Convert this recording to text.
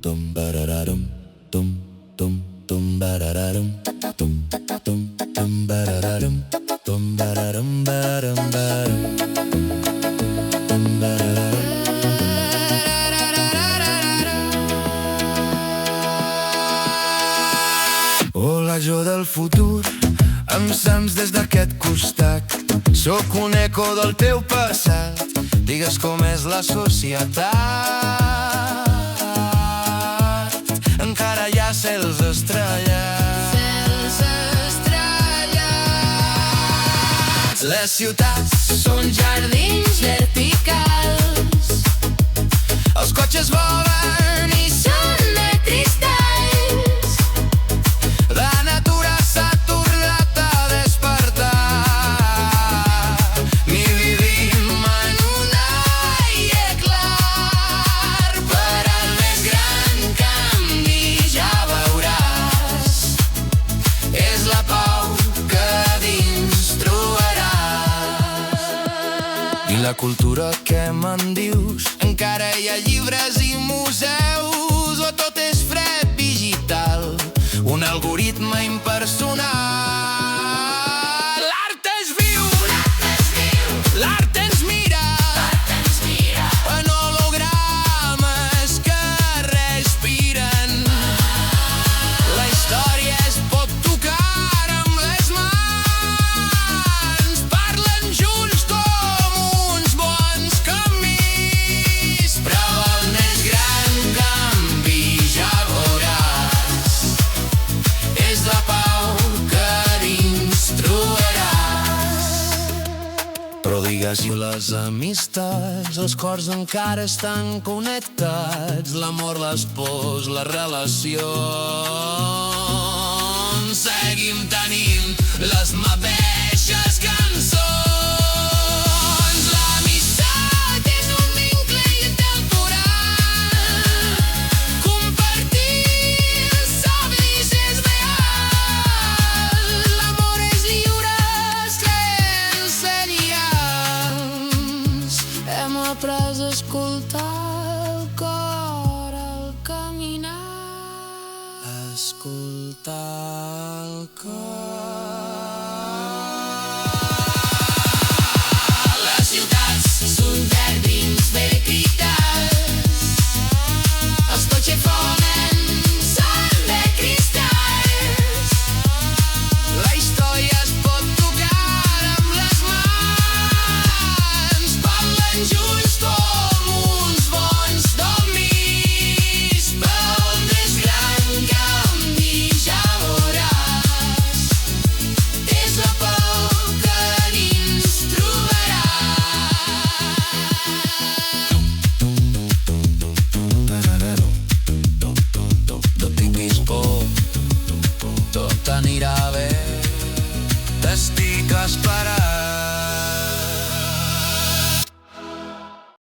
tum barararum, tum tum tum barararum, tum tum tum barararum, tum bararum barum barum, tum barararum. Hola, jo del futur, em sents des d'aquest costat. Sóc un eco del teu passat. Digues com és la societat. Encara hi ha cels estrellats. Cels estrellats. Les ciutats Són jardins verticals. els cotxes volen i Són de cristalls. la natura s'ha tornat a despertar. Ni vivim en un aire clar. Per al més gran canvi ja veuràs. És la pau que dins trobaràs. I la cultura, què me'n dius? Encara hi ha llibres i museus, o tot és fred digital, un algoritme impersonal. L'art és viu, l'art ens mira, en hologrames que respiren. La història es pot tocar amb les mans, parlen junts com uns bons camins. Però el més gran canvi ja veuràs. És la pau que dins trobaràs. Però digues si les amistats, els cors encara estan connectats. L'amor, les pors, les relacions. Seguim tenint les mateixes cançons. L'amistat és un vincle intemporal. Compartir els somnis és real. L'amor és lliure sense lligams. Hem après a escoltar el cor al caminar. Escoltar el cor. Les ciutats són jardins verticals. Els cotxes fonen, són de cristalls. La història es pot tocar amb les mans. Parlen junts com uns bons somnis. Però el més gran canvi ja veuràs. És la pau que dins No tinguis por, tot anirà bé. T'estic esperant.